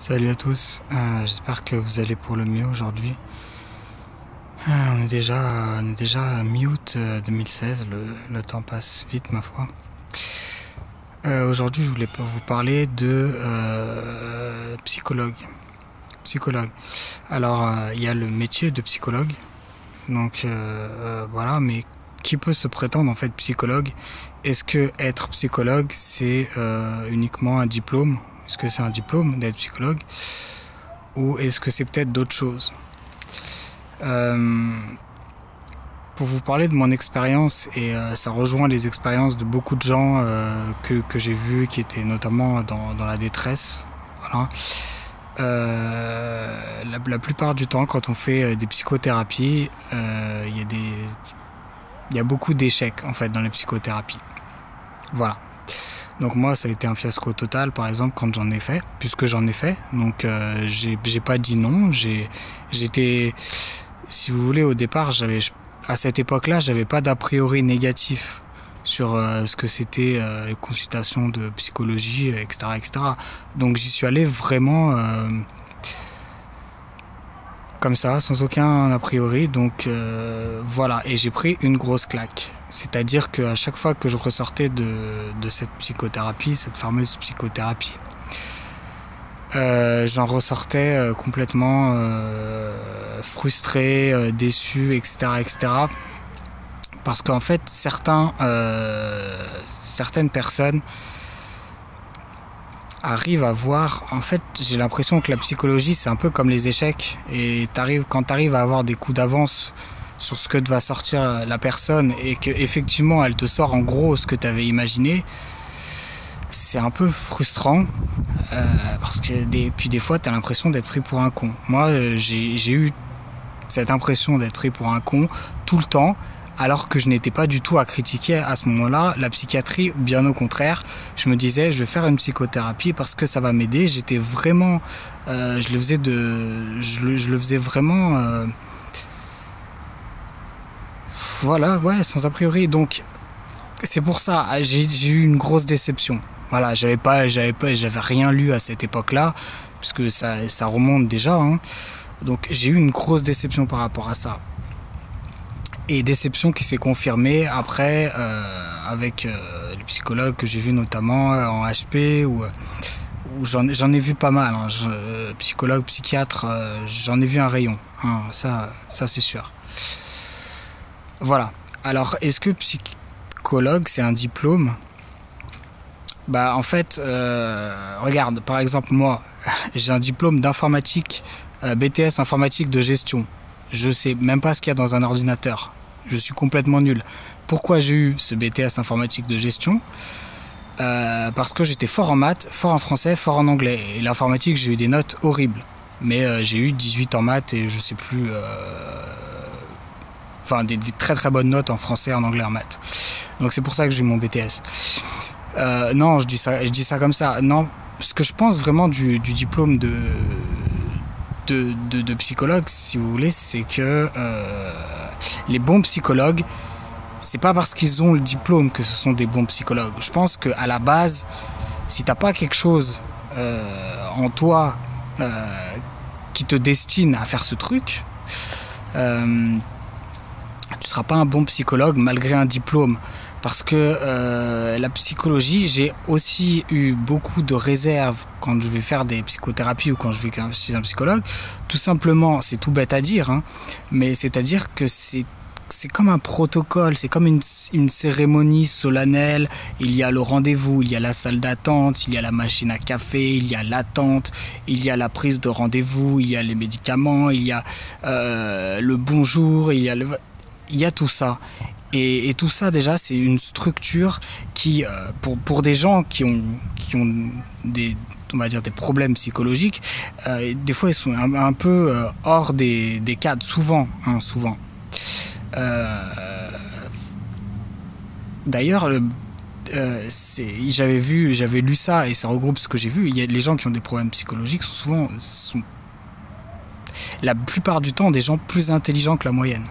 Salut à tous, j'espère que vous allez pour le mieux aujourd'hui. On est déjà à mi-août 2016, le temps passe vite ma foi. Aujourd'hui je voulais vous parler de psychologue. Alors il y a le métier de psychologue, donc voilà, mais qui peut se prétendre en fait psychologue? Est-ce que être psychologue c'est uniquement un diplôme? Est-ce que c'est un diplôme d'être psychologue? Ou est-ce que c'est peut-être d'autres choses? Pour vous parler de mon expérience, et ça rejoint les expériences de beaucoup de gens que j'ai vus, qui étaient notamment dans la détresse. Voilà. La plupart du temps, quand on fait des psychothérapies, il y a beaucoup d'échecs en fait dans les psychothérapies. Voilà. Donc moi ça a été un fiasco total par exemple quand j'en ai fait, puisque j'en ai fait. Donc j'ai pas dit non, j'étais, si vous voulez, au départ à cette époque-là j'avais pas d'a priori négatif sur ce que c'était les consultations de psychologie, etc., etc. Donc j'y suis allé vraiment comme ça, sans aucun a priori. Donc voilà, et j'ai pris une grosse claque. C'est-à-dire qu'à chaque fois que je ressortais de cette psychothérapie, cette fameuse psychothérapie, j'en ressortais complètement frustré, déçu, etc., etc. Parce qu'en fait, certaines personnes arrivent à voir, en fait, j'ai l'impression que la psychologie c'est un peu comme les échecs, et quand tu arrives à avoir des coups d'avance sur ce que va sortir la personne et que effectivement elle te sort en gros ce que tu avais imaginé, c'est un peu frustrant parce que puis des fois tu as l'impression d'être pris pour un con. Moi j'ai eu cette impression d'être pris pour un con tout le temps, alors que je n'étais pas du tout à critiquer à ce moment-là la psychiatrie. Bien au contraire, je me disais je vais faire une psychothérapie parce que ça va m'aider. J'étais vraiment je le faisais vraiment voilà, ouais, sans a priori. Donc c'est pour ça j'ai eu une grosse déception. Voilà, j'avais rien lu à cette époque-là, puisque ça remonte déjà, hein. Donc j'ai eu une grosse déception par rapport à ça. Et déception qui s'est confirmée après avec les psychologues que j'ai vus notamment en HP, où j'en ai vu pas mal, hein. Psychologue, psychiatre, j'en ai vu un rayon, hein. Ça c'est sûr. Voilà. Alors, est-ce que psychologue c'est un diplôme? Bah en fait, regarde, par exemple moi, j'ai un diplôme d'informatique, BTS informatique de gestion. Je sais même pas ce qu'il y a dans un ordinateur. Je suis complètement nul. Pourquoi j'ai eu ce BTS informatique de gestion? Parce que j'étais fort en maths, fort en français, fort en anglais. Et l'informatique, j'ai eu des notes horribles. Mais j'ai eu 18 en maths et je sais plus... Enfin, des très très bonnes notes en français, en anglais, en maths. Donc c'est pour ça que j'ai eu mon BTS. Non, je dis ça comme ça. Non, ce que je pense vraiment du diplôme de psychologue, si vous voulez, c'est que les bons psychologues, c'est pas parce qu'ils ont le diplôme que ce sont des bons psychologues. Je pense qu'à la base, si t'as pas quelque chose en toi qui te destine à faire ce truc, tu seras pas un bon psychologue malgré un diplôme. Parce que la psychologie, j'ai aussi eu beaucoup de réserves quand je vais faire des psychothérapies ou quand je vais chez un psychologue. Tout simplement, c'est tout bête à dire, hein, mais c'est-à-dire que c'est comme un protocole, c'est comme une cérémonie solennelle. Il y a le rendez-vous, il y a la salle d'attente, il y a la machine à café, il y a l'attente, il y a la prise de rendez-vous, il y a les médicaments, il y a le bonjour, il y a tout ça. Et tout ça déjà c'est une structure qui pour des gens qui ont des, on va dire, des problèmes psychologiques, des fois ils sont un peu hors des cadres, souvent, hein, souvent. D'ailleurs j'avais lu ça et ça regroupe ce que j'ai vu. Il y a les gens qui ont des problèmes psychologiques sont la plupart du temps des gens plus intelligents que la moyenne.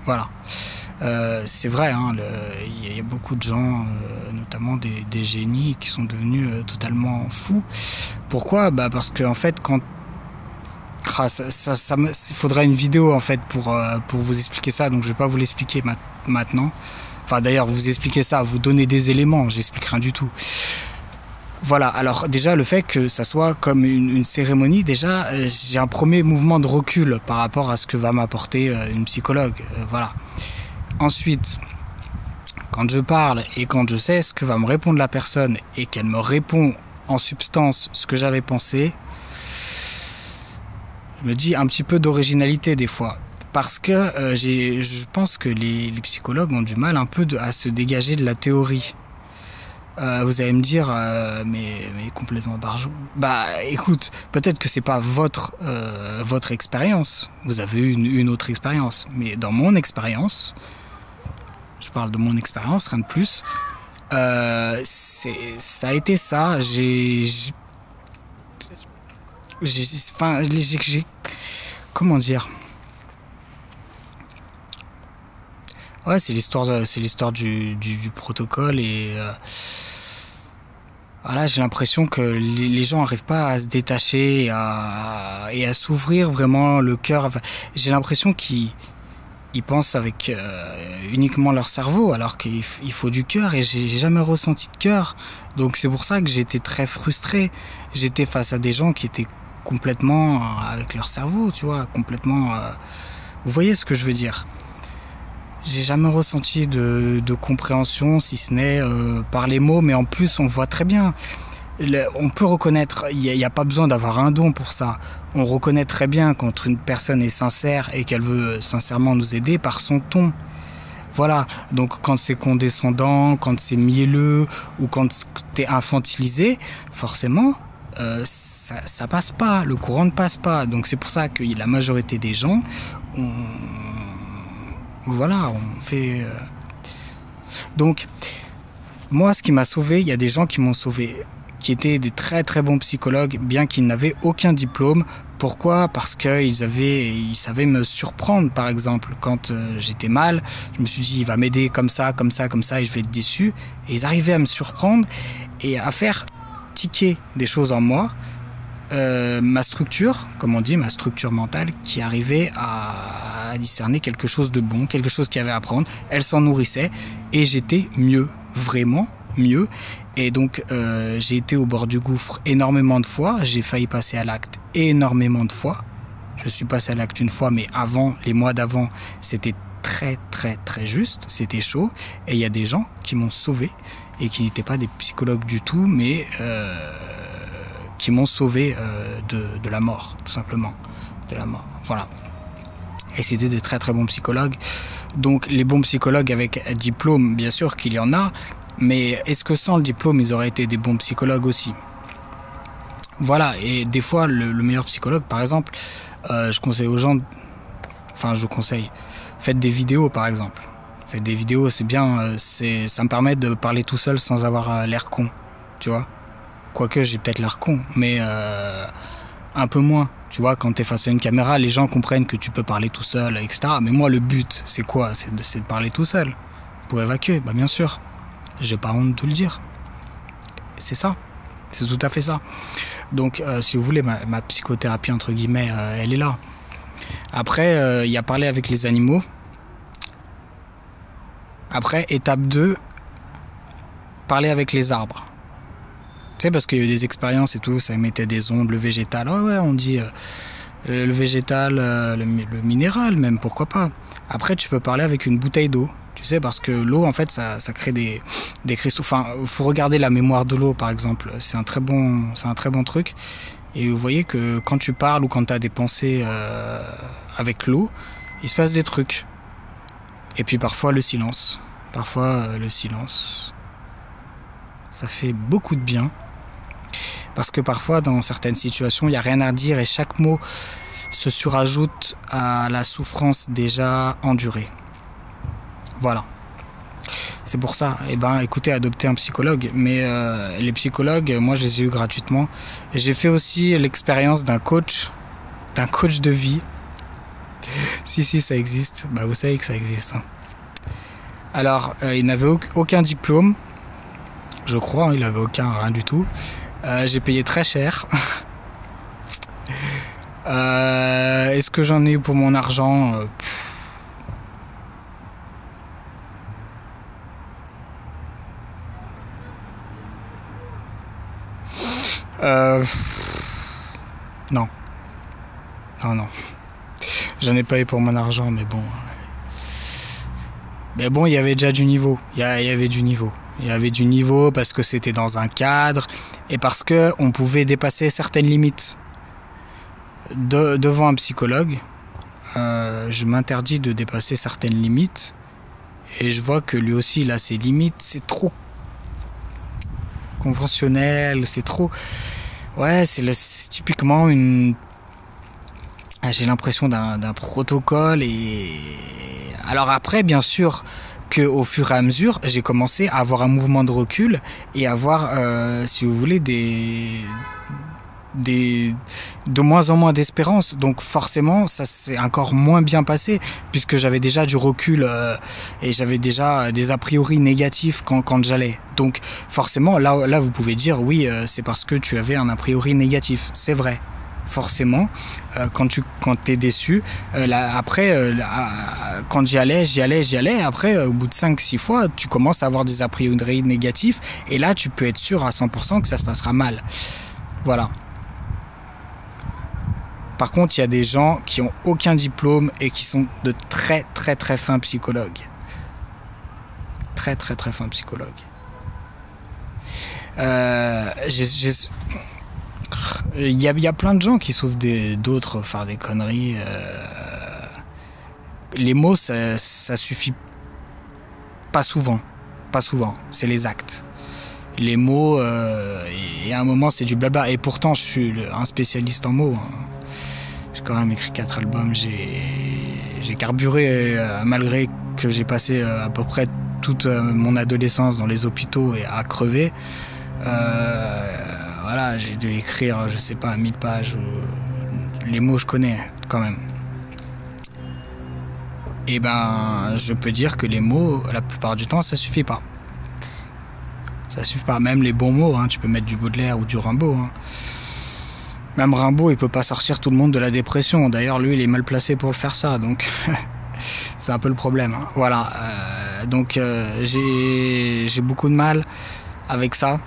Voilà. C'est vrai, hein, il y a beaucoup de gens, notamment des génies, qui sont devenus totalement fous Pourquoi? Bah parce que en fait, quand il faudrait une vidéo en fait pour vous expliquer ça, donc je vais pas vous l'expliquer maintenant. Enfin d'ailleurs, vous expliquer ça, vous donner des éléments, j'explique rien du tout. Voilà, alors déjà le fait que ça soit comme une cérémonie, déjà j'ai un premier mouvement de recul par rapport à ce que va m'apporter une psychologue. Voilà. Ensuite, quand je parle et quand je sais ce que va me répondre la personne et qu'elle me répond en substance ce que j'avais pensé, je me dis un petit peu d'originalité des fois. Parce que je pense que les psychologues ont du mal un peu à se dégager de la théorie. Vous allez me dire, mais complètement barjou. Bah écoute, peut-être que c'est pas votre expérience. Vous avez eu une autre expérience. Mais dans mon expérience, je parle de mon expérience, rien de plus, ça a été ça. Comment dire? Ouais, c'est l'histoire du protocole et voilà, j'ai l'impression que les gens n'arrivent pas à se détacher et à s'ouvrir vraiment le cœur. Enfin, j'ai l'impression qu'ils pensent avec uniquement leur cerveau, alors qu'il faut du cœur et j'ai jamais ressenti de cœur. Donc c'est pour ça que j'étais très frustré. J'étais face à des gens qui étaient complètement avec leur cerveau, tu vois, complètement. Vous voyez ce que je veux dire? J'ai jamais ressenti de compréhension, si ce n'est par les mots, mais en plus on voit très bien. On peut reconnaître, il n'y a pas besoin d'avoir un don pour ça. On reconnaît très bien quand une personne est sincère et qu'elle veut sincèrement nous aider par son ton. Voilà, donc quand c'est condescendant, quand c'est mielleux ou quand t'es infantilisé, forcément, ça passe pas, le courant ne passe pas. Donc c'est pour ça que la majorité des gens, voilà, on fait... Donc, moi, ce qui m'a sauvé, il y a des gens qui m'ont sauvé, qui étaient des très très bons psychologues, bien qu'ils n'avaient aucun diplôme. Pourquoi? Parce qu'ils savaient me surprendre, par exemple. Quand j'étais mal, je me suis dit, il va m'aider comme ça, comme ça, comme ça, et je vais être déçu. Et ils arrivaient à me surprendre et à faire tiquer des choses en moi. Ma structure, comme on dit, ma structure mentale, qui arrivait à discerner quelque chose de bon, quelque chose qu'il y avait à apprendre. Elle s'en nourrissait et j'étais mieux, vraiment mieux. Et donc j'ai été au bord du gouffre énormément de fois, j'ai failli passer à l'acte énormément de fois. Je suis passé à l'acte une fois, mais avant, les mois d'avant, c'était très très très juste, c'était chaud. Et il y a des gens qui m'ont sauvé et qui n'étaient pas des psychologues du tout, mais qui m'ont sauvé de la mort, tout simplement, de la mort. Voilà. Et c'était des très très bons psychologues. Donc les bons psychologues avec diplôme, bien sûr qu'il y en a, mais est-ce que sans le diplôme, ils auraient été des bons psychologues aussi? Voilà, et des fois, le meilleur psychologue, par exemple, je conseille aux gens, faites des vidéos, par exemple. Faites des vidéos, c'est bien, ça me permet de parler tout seul sans avoir l'air con, tu vois. Quoique j'ai peut-être l'air con, mais un peu moins. Tu vois, quand tu es face à une caméra, les gens comprennent que tu peux parler tout seul, etc. Mais moi, le but, c'est quoi? C'est de parler tout seul. Pour évacuer, bah bien sûr. J'ai pas honte de le dire. C'est ça. C'est tout à fait ça. Donc, si vous voulez, ma psychothérapie, entre guillemets, elle est là. Après, il y a parler avec les animaux. Après, étape 2, parler avec les arbres. Tu sais, parce qu'il y a eu des expériences et tout, ça émettait des ondes, le végétal. Ouais, on dit le végétal, le minéral même, pourquoi pas. Après, tu peux parler avec une bouteille d'eau. Tu sais, parce que l'eau, en fait, ça crée des cristaux. Enfin, il faut regarder la mémoire de l'eau, par exemple. C'est un très bon truc. Et vous voyez que quand tu parles ou quand tu as des pensées avec l'eau, il se passe des trucs. Et puis parfois, le silence. Le silence, ça fait beaucoup de bien. Parce que parfois, dans certaines situations, il n'y a rien à dire et chaque mot se surajoute à la souffrance déjà endurée. Voilà. C'est pour ça, écoutez, adoptez un psychologue. Mais les psychologues, moi, je les ai eus gratuitement. Et j'ai fait aussi l'expérience d'un coach de vie. Si, ça existe. Bah, vous savez que ça existe. Hein. Alors, il n'avait aucun diplôme. Je crois, il n'avait rien du tout. J'ai payé très cher. Est-ce que j'en ai eu pour mon argent? Non. Non, non. J'en ai pas eu pour mon argent, mais bon. Mais bon, il y avait déjà du niveau. Il y avait du niveau. Il y avait du niveau parce que c'était dans un cadre et parce que on pouvait dépasser certaines limites. Devant un psychologue, je m'interdis de dépasser certaines limites et je vois que lui aussi il a ses limites. C'est trop conventionnel, c'est trop... Ouais, c'est typiquement une... J'ai l'impression d'un protocole et... Alors après, bien sûr, qu'au fur et à mesure, j'ai commencé à avoir un mouvement de recul et à avoir, si vous voulez, de moins en moins d'espérance. Donc forcément, ça s'est encore moins bien passé puisque j'avais déjà du recul et j'avais déjà des a priori négatifs quand j'allais. Donc forcément, là vous pouvez dire oui, c'est parce que tu avais un a priori négatif. C'est vrai. Forcément, quand t'es déçu, après, quand j'y allais, après, au bout de 5-6 fois, tu commences à avoir des a priori négatifs, et là, tu peux être sûr à 100% que ça se passera mal. Voilà. Par contre, il y a des gens qui ont aucun diplôme et qui sont de très très très fins psychologues. Très très très fins psychologues. Il y a plein de gens qui souffrent d'autres faire des conneries. Les mots, ça suffit pas souvent. Pas souvent. C'est les actes. Les mots, et à un moment, c'est du blabla. Et pourtant, je suis un spécialiste en mots. J'ai quand même écrit 4 albums. J'ai carburé, malgré que j'ai passé à peu près toute mon adolescence dans les hôpitaux et à crever. Voilà, j'ai dû écrire, je sais pas, 1000 pages. Les mots, je connais quand même. Et ben, je peux dire que les mots, la plupart du temps, ça suffit pas. Ça suffit pas. Même les bons mots, hein, tu peux mettre du Baudelaire ou du Rimbaud. Hein. Même Rimbaud, il peut pas sortir tout le monde de la dépression. D'ailleurs, lui, il est mal placé pour le faire ça. Donc, c'est un peu le problème. Hein. Voilà. Donc, j'ai beaucoup de mal avec ça.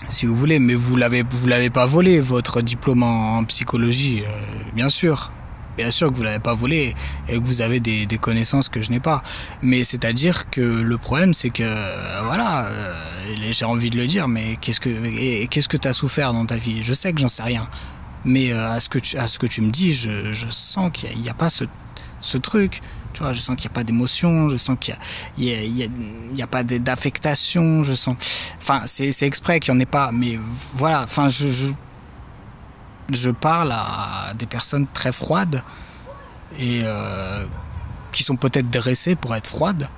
Si vous voulez, mais vous l'avez pas volé, votre diplôme en psychologie, bien sûr. Bien sûr que vous l'avez pas volé et que vous avez des connaissances que je n'ai pas. Mais c'est-à-dire que le problème, c'est que, voilà, j'ai envie de le dire, mais qu'est-ce que tu as souffert dans ta vie? Je sais que j'en sais rien. Mais à ce que tu me dis, je sens qu'il n'y a pas ce truc. Tu vois, je sens qu'il n'y a pas d'émotion, je sens qu'il y a pas d'affectation, je sens... Enfin, c'est exprès qu'il n'y en ait pas, mais voilà, enfin, je parle à des personnes très froides et qui sont peut-être dressées pour être froides.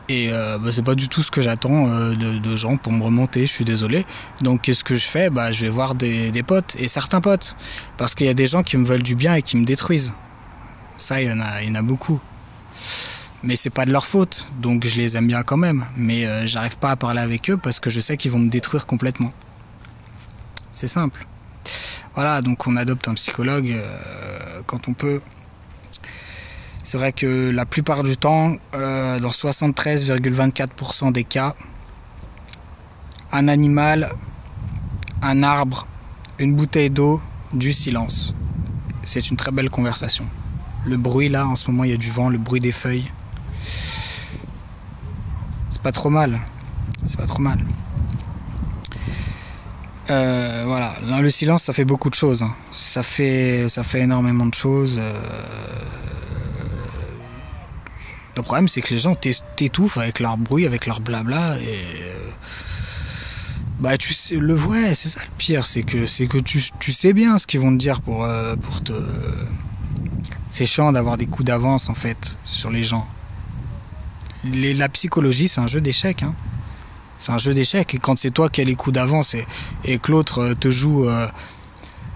Et c'est pas du tout ce que j'attends de gens pour me remonter, je suis désolé. Donc qu'est-ce que je fais? Je vais voir des potes, et certains potes, parce qu'il y a des gens qui me veulent du bien et qui me détruisent. Ça, il y en a beaucoup. Mais c'est pas de leur faute, donc je les aime bien quand même. Mais j'arrive pas à parler avec eux parce que je sais qu'ils vont me détruire complètement. C'est simple. Voilà, donc on adopte un psychologue quand on peut. C'est vrai que la plupart du temps, dans 73,24% des cas, un animal, un arbre, une bouteille d'eau, du silence. C'est une très belle conversation. Le bruit là, en ce moment il y a du vent, le bruit des feuilles. C'est pas trop mal. C'est pas trop mal. Voilà, dans le silence ça fait beaucoup de choses. Hein. Ça fait énormément de choses. Le problème c'est que les gens t'étouffent avec leur bruit, avec leur blabla et tu sais, ouais, c'est ça le pire, c'est que tu sais bien ce qu'ils vont te dire pour te... C'est chiant d'avoir des coups d'avance en fait sur les gens. La psychologie c'est un jeu d'échecs. Hein. C'est un jeu d'échecs et quand c'est toi qui as les coups d'avance et que l'autre te joue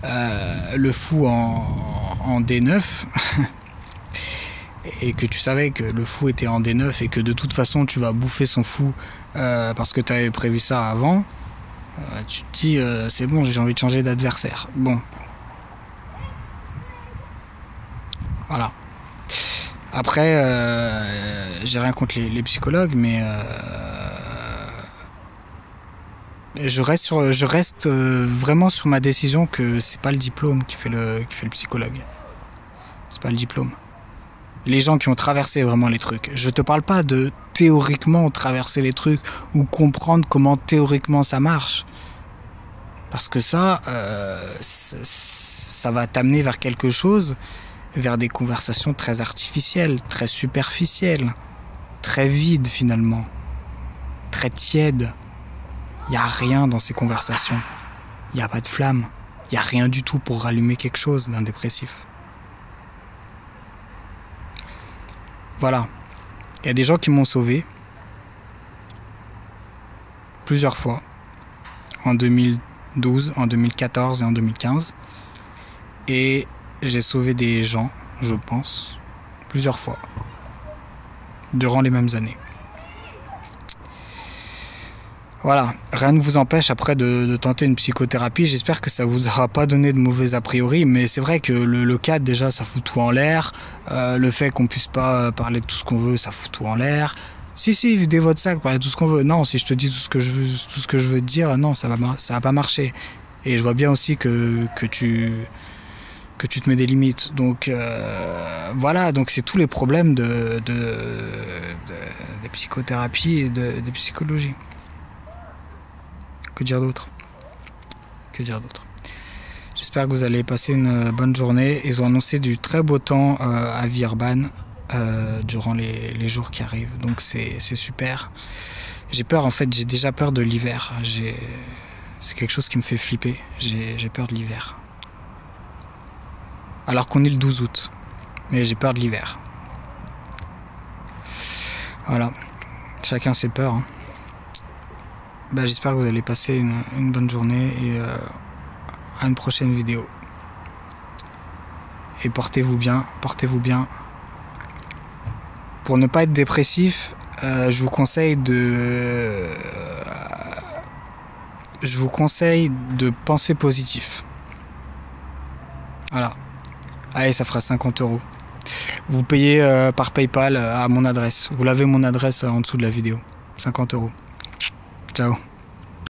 le fou en D9 et que tu savais que le fou était en D9 et que de toute façon tu vas bouffer son fou parce que tu avais prévu ça avant, Tu te dis, c'est bon, j'ai envie de changer d'adversaire. Bon. Voilà. Après, j'ai rien contre les psychologues, mais je reste vraiment sur ma décision que c'est pas le diplôme qui fait le psychologue. C'est pas le diplôme. Les gens qui ont traversé vraiment les trucs. Je te parle pas de théoriquement traverser les trucs ou comprendre comment théoriquement ça marche. Parce que ça va t'amener vers quelque chose, vers des conversations très artificielles, très superficielles, très vides finalement, très tièdes. Il n'y a rien dans ces conversations. Il n'y a pas de flamme. Il n'y a rien du tout pour rallumer quelque chose d'un dépressif. Voilà. Il y a des gens qui m'ont sauvé plusieurs fois. En 2012, en 2014 et en 2015. Et j'ai sauvé des gens, je pense, plusieurs fois. Durant les mêmes années. Voilà, rien ne vous empêche après de tenter une psychothérapie. J'espère que ça vous aura pas donné de mauvais a priori, mais c'est vrai que le cadre déjà ça fout tout en l'air. Le fait qu'on puisse pas parler de tout ce qu'on veut, ça fout tout en l'air. Si, videz votre sac, parlez de tout ce qu'on veut. Non, si je te dis tout ce que je veux te dire, non, ça va pas marcher. Et je vois bien aussi que tu te mets des limites. Donc voilà, donc c'est tous les problèmes des psychothérapies et de psychologie. Que dire d'autre? J'espère que vous allez passer une bonne journée. Ils ont annoncé du très beau temps à Villeurbanne durant les jours qui arrivent. Donc c'est super. J'ai peur, en fait, j'ai déjà peur de l'hiver. C'est quelque chose qui me fait flipper. J'ai peur de l'hiver. Alors qu'on est le 12 août. Mais j'ai peur de l'hiver. Voilà. Chacun ses peurs, hein. J'espère que vous allez passer une bonne journée et à une prochaine vidéo. Et portez-vous bien. Pour ne pas être dépressif, je vous conseille de penser positif. Voilà. Allez, ça fera 50 €. Vous payez par PayPal à mon adresse. Vous l'avez mon adresse en dessous de la vidéo. 50 €. Ciao.